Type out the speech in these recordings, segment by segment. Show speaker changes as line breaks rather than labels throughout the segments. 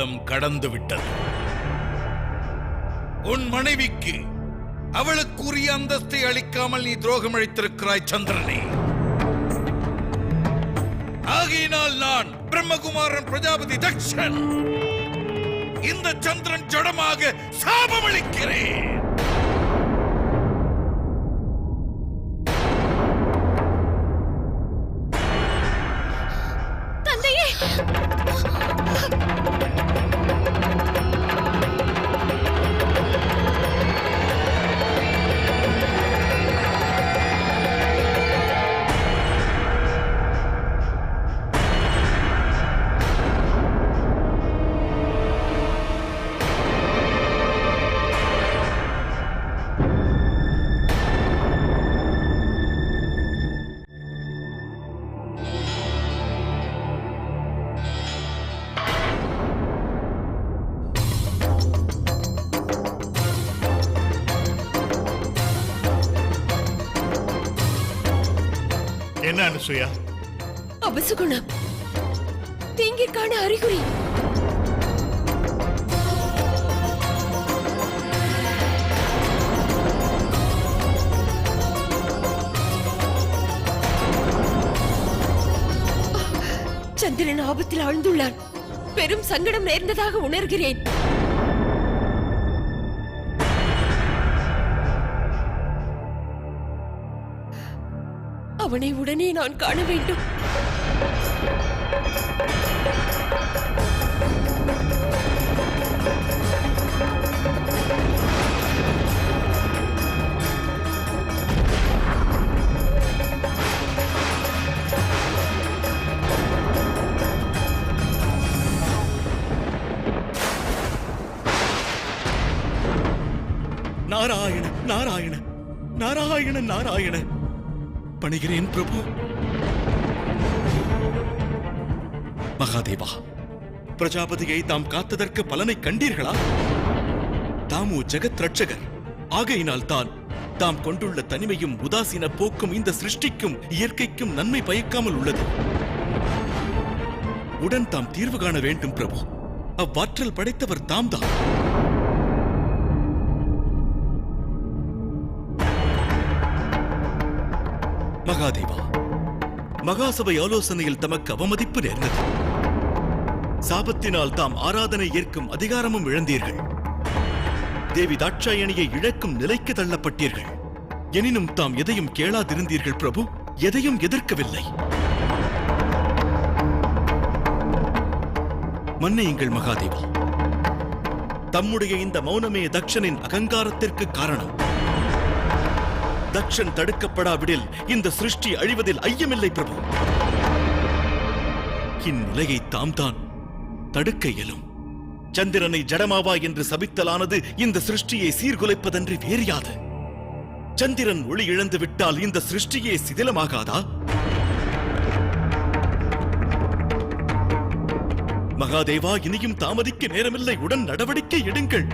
காலம் கடந்து விட்டது. உன் மனைவிக்கு அவளுக்குரிய அந்தஸ்தை அளிக்காமல் நீ துரோகம் அளித்திருக்கிறாய் சந்திரனே. ஆகையினால் நான் பிரம்மகுமாரன் பிரஜாபதி தக்ஷன் இந்த சந்திரன் ஜடமாக சாபமளிக்கிறேன்.
தந்தையே,
என்ன அனுசுயா?
அபசகுணம், தீங்கிற்கான அறிகுறி. சந்திரன் ஆபத்தில் ஆழ்ந்துள்ளார். பெரும் சங்கடம் நேர்ந்ததாக உணர்கிறேன். அவனை உடனே நான் காண வேண்டும்.
நாராயண நாராயண நாராயண நாராயண. பணிகிறேன் பிரபு. மகாதேவா, பிரஜாபதியை தாம் காத்ததற்கு பலனை கண்டீர்களா? தாமோ ஜெகத் ரட்சகர். ஆகையினால் தான் தாம் கொண்டுள்ள தனிமையும் உதாசீன போக்கும் இந்த சிருஷ்டிக்கும் இயற்கைக்கும் நன்மை பயக்காமல் உள்ளது. உடன் தாம் தீர்வு காண வேண்டும் பிரபு. அவ்வாற்றல் படைத்தவர் தாம் தான். மகாதேவா, மகாசபை ஆலோசனையில் தமக்கு அவமதிப்பு நேர்ந்தது. சாபத்தினால் தாம் ஆராதனை ஏற்கும் அதிகாரமும் இழந்தீர்கள். தேவி தாட்சாயணியை இழக்கும் நிலைக்கு தள்ளப்பட்டீர்கள். எனினும் தாம் எதையும் கேளாதிருந்தீர்கள் பிரபு. எதையும் எதிர்க்கவில்லை. மன்னியுங்கள் மகாதேவா. தம்முடைய இந்த மௌனமே தக்ஷனின் அகங்காரத்திற்கு காரணம். தக்ஷன் தடுக்கப்படாவிடில் இந்த சிருஷ்டி அழிவதில் ஐயமில்லை பிரபு. இந்நிலையை தாம் தான் தடுக்க இயலும். சந்திரனை ஜடமாவா என்று சபித்தலானது இந்த சிருஷ்டியை சீர்குலைப்பதன்றி வேறு யாது? சந்திரன் ஒளி இழந்து விட்டால் இந்த சிருஷ்டியே சிதிலமாகாதா? மகாதேவா, இனியும் தாமதிக்க நேரமில்லை. உடன் நடவடிக்கை எடுங்கள்.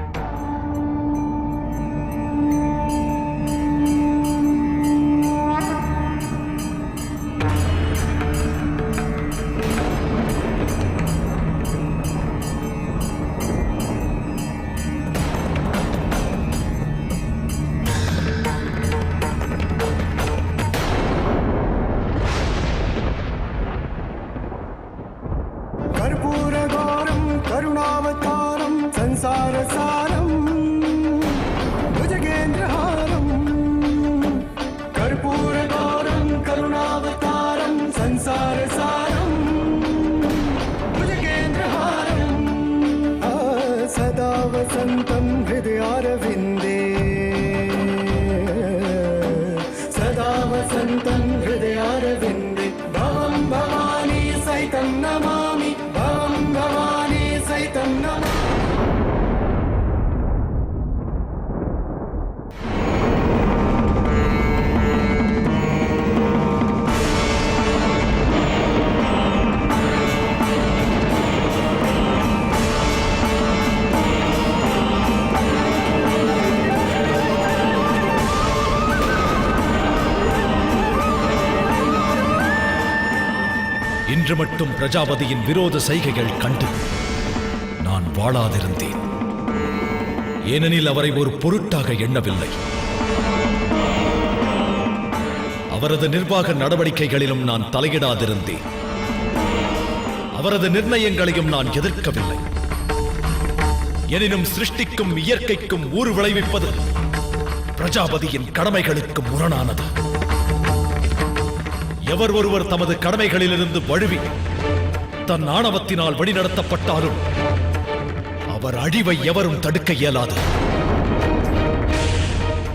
இன்று மட்டும் பிரஜாபதியின் விரோத சைகைகள் கண்டு நான் நான் வாழாதிருந்தேன். ஏனெனில் அவரை ஒரு பொருட்டாக எண்ணவில்லை. அவரது நிர்வாக நடவடிக்கைகளிலும் நான் தலையிடாதிருந்தேன். அவரது நிர்ணயங்களையும் நான் எதிர்க்கவில்லை. எனினும் சிருஷ்டிக்கும் இயற்கைக்கும் ஊறு விளைவிப்பது பிரஜாபதியின் கடமைகளுக்கு முரணானது. எவர் ஒருவர் தமது கடமைகளிலிருந்து வழுவி தன் ஆணவத்தினால் வழிநடத்தப்பட்டாலும் அவர் அழிவை எவரும் தடுக்க இயலாது.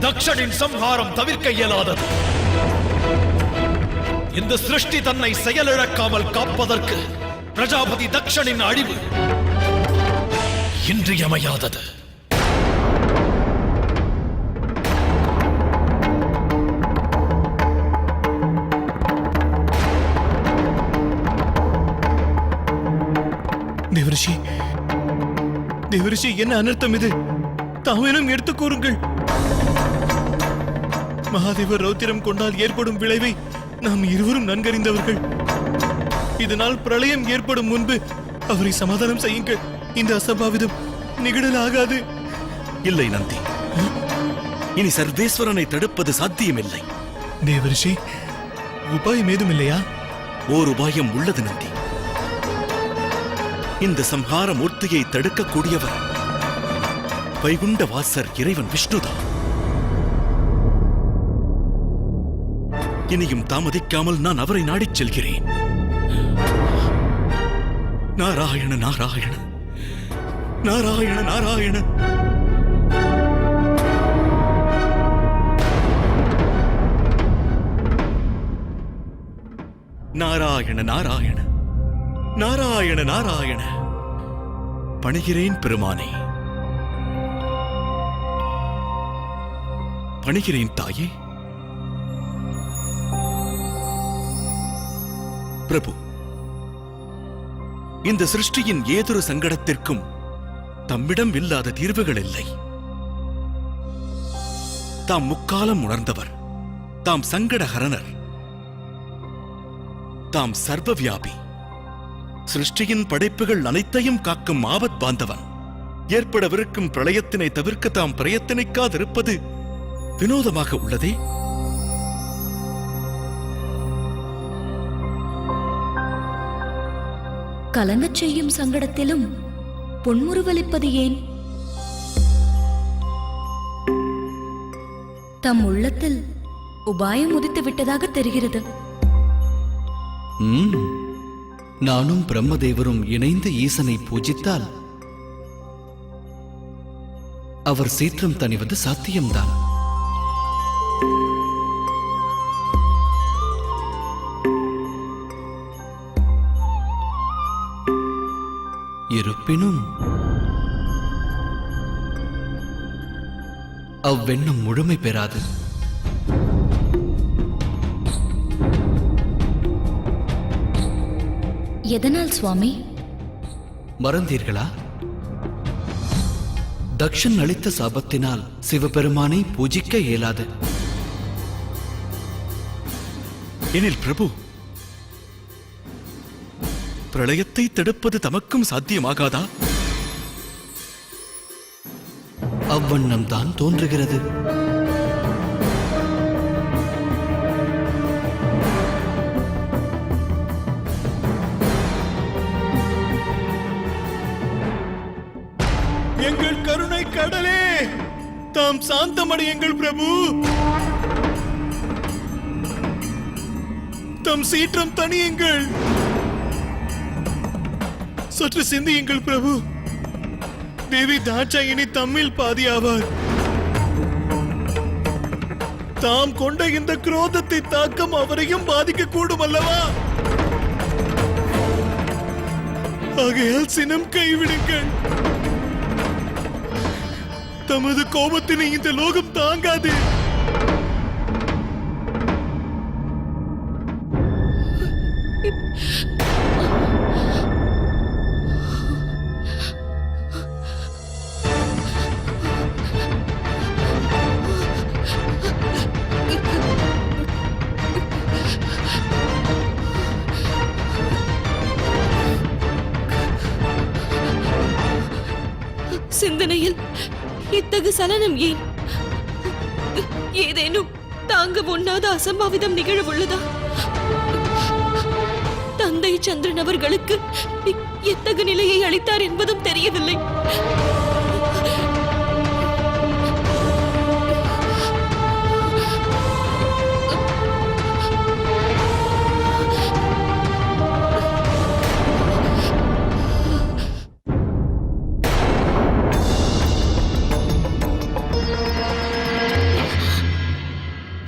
தக்ஷனின் சம்ஹாரம் தவிர்க்க இயலாதது. இந்த சிருஷ்டி தன்னை செயலிழக்காமல் காப்பதற்கு பிரஜாபதி தக்ஷனின் அழிவு இன்றியமையாதது.
தேவரிஷி, தேவரிஷி, என்ன அனர்த்தம் இது? தாமேனும் எடுத்து கூறுங்கள். மகாதேவர் ரௌத்திரம் கொண்டால் ஏற்படும் விளைவை நாம் இருவரும் நன்கறிந்தவர்கள். இதனால் பிரளயம் ஏற்படும் முன்பு அவரை சமாதானம் செய்யுங்கள். இந்த அசம்பாவிதம் நிகழலாகாது.
இல்லை நந்தி, இனி சர்வேஸ்வரனை தடுப்பது சாத்தியமில்லை.
தேவரிஷி, உபாயம் ஏதும் இல்லையா?
ஓர் உபாயம் உள்ளது நந்தி. இந்த சம்ஹார மூர்த்தியை தடுக்கக்கூடியவர் வைகுண்ட வாசர் இறைவன் விஷ்ணுதான். இனியும் தாமதிக்காமல் நான் அவரை நாடிச் செல்கிறேன். நாராயண நாராயண நாராயண நாராயண. நாராயண நாராயண நாராயண நாராயண. பணிகிறேன் பெருமானே, பணிகிறேன் தாயே. பிரபு, இந்த சிருஷ்டியின் ஏதொரு சங்கடத்திற்கும் தம்மிடம் இல்லாத தீர்வுகள் இல்லை. தாம் முக்காலம் உணர்ந்தவர், தாம் சங்கடஹரணர், தாம் சர்வவியாபி, சிருஷ்டியின் படைப்புகள் அனைத்தையும் காக்கும் ஆபத் பாந்தவன். ஏற்படவிருக்கும் பிரளயத்தினை தவிர்க்க தாம் பிரயத்தனிக்காதிருப்பது வினோதமாக உள்ளதே.
கலங்கச் செய்யும் சங்கடத்திலும் பொன்முறுவலிப்பது ஏன்? தம் உள்ளத்தில் உபாயம் உதித்து விட்டதாக தெரிகிறது.
நானும் பிரம்மதேவரும் இணைந்து ஈசனை பூஜித்தால் அவர் சீற்றம் தணிவது சாத்தியம்தான். இருப்பினும் அவ்வெண்ணம் முழுமை பெறாது.
எதனால் சுவாமி?
மறந்தீர்களா? தக்ஷன் அளித்த சாபத்தினால் சிவபெருமானை பூஜிக்க இயலாது.
எனில் பிரபு, பிரளயத்தை தடுப்பது தமக்கும் சாத்தியமாகாதா?
அவ்வண்ணம் தான் தோன்றுகிறது.
எங்கள் கருணை கடலே, தாம் சாந்தமடையுங்கள் பிரபு. தம் சீற்றம் தணியுங்கள். சற்று சிந்தியுங்கள் பிரபு. தேவி தாட்சாயினி தம்மில் பாதியாவார். தாம் கொண்ட இந்த குரோதத்தை தாக்கம் அவரையும் பாதிக்க கூடும் அல்லவா? ஆகையால் சினம் கைவிடுங்கள். தமது கோபத்தினை இந்த லோகம் தாங்காது.
சிந்தனையில் இத்தகு சலனம் ஏன்? ஏதேனும் தாங்க ஒண்ணாத அசம்பாவிதம் நிகழவுள்ளதா? தந்தை சந்திரன் அவர்களுக்கு எத்தகு நிலையை அளித்தார் என்பதும் தெரியவில்லை.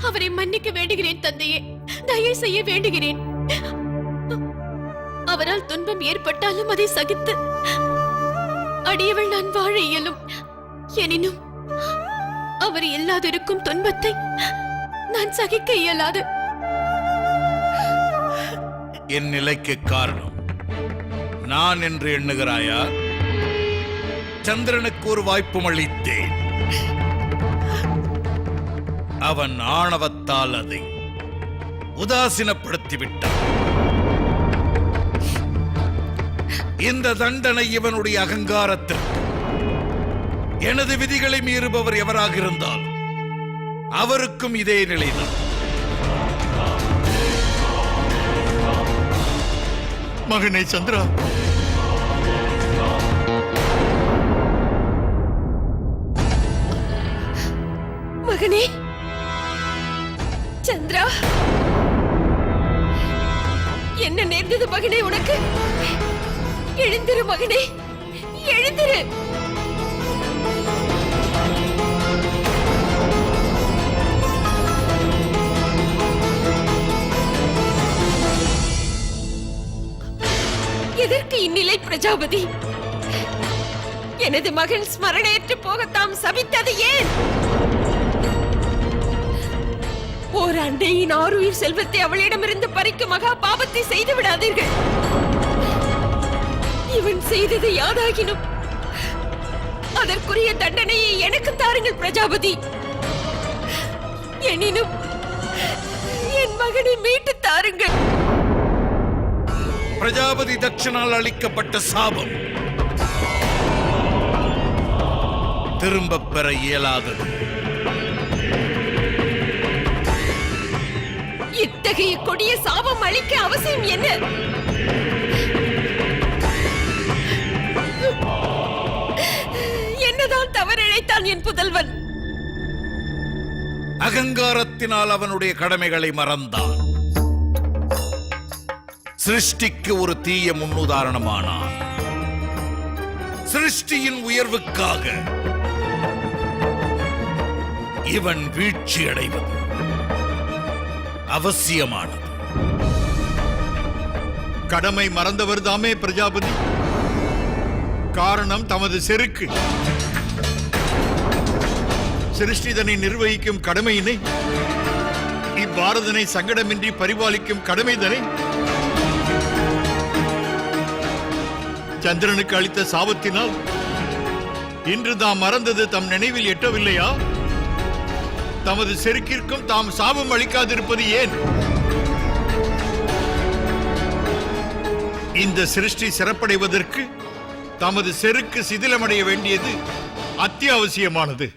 அவரை மன்னிக்க வேண்டுகிறேன் தந்தையே, தயவு செய்ய வேண்டுகிறேன். அவரால் துன்பம் ஏற்பட்டாலும் அதை சகித்து அடியவள் நான் வாழ இயலும். எனினும் அவர் இல்லாதிருக்கும் துன்பத்தை நான் சகிக்க இயலாது.
என் நிலைக்கு காரணம் நான் என்று எண்ணுகிறாயா? சந்திரனுக்கு ஒரு வாய்ப்பும் அளித்தேன். அவன் ஆணவத்தால் அதை உதாசீனப்படுத்திவிட்டான். இந்த தண்டனை இவனுடைய அகங்காரத்திற்கு. எனது விதிகளை மீறுபவர் எவராக இருந்தால் அவருக்கும் இதே நிலைதான்.
மகனே சந்திரா,
மகனே சந்திரா, என்ன நேர்ந்தது மகனே உனக்கு? எழுந்திரு மகனே, எழுந்திரு. எதற்கு இந்நிலை பிரஜாபதி? எனது மகன் ஸ்மரணேற்று போக தாம் சபித்தது ஏன்? ஓர் அண்டையின் ஆறுயிர் செல்வத்தை அவளிடமிருந்து பறிக்கும் மகா பாபத்தை செய்து விடாதீர்கள். இவன் செய்தது யாதாகினும் அதற்குரிய தண்டனையை எனக்கு தாருங்கள் பிரஜாபதி. எனினும் என் மகனை மீட்டு தாருங்கள்.
பிரஜாபதி தட்சனால் அளிக்கப்பட்ட சாபம் திரும்பப் பெற இயலாதது.
இத்தகைய கொடிய சாபம் அளிக்க அவசியம் என்ன? என்னதான் தவறிழைத்தான் என் புதல்வன்?
அகங்காரத்தினால் அவனுடைய கடமைகளை மறந்தான். சிருஷ்டிக்கு ஒரு தீய முன்னுதாரணமானான். சிருஷ்டியின் உயர்வுக்காக இவன் வீழ்ச்சி அடைவது அவசியமானது.
கடமை மறந்தவர் தாமே பிரஜாபதி. காரணம் தமது செருக்கு. சிருஷ்டிதனை நிர்வகிக்கும் கடமையினை, இப்பாரதனை சங்கடமின்றி பரிபாலிக்கும் கடமைதனை சந்திரனுக்கு அளித்த சாபத்தினால் இன்று தாம் மறந்தது தம் நினைவில் எட்டவில்லையா? தமது செருக்கிற்கும் தாம் சாபம் அளிக்காதிருப்பது ஏன்? இந்த சிருஷ்டி சிறப்படைவதற்கு தமது செருக்கு சிதிலமடைய வேண்டியது அத்தியாவசியமானது.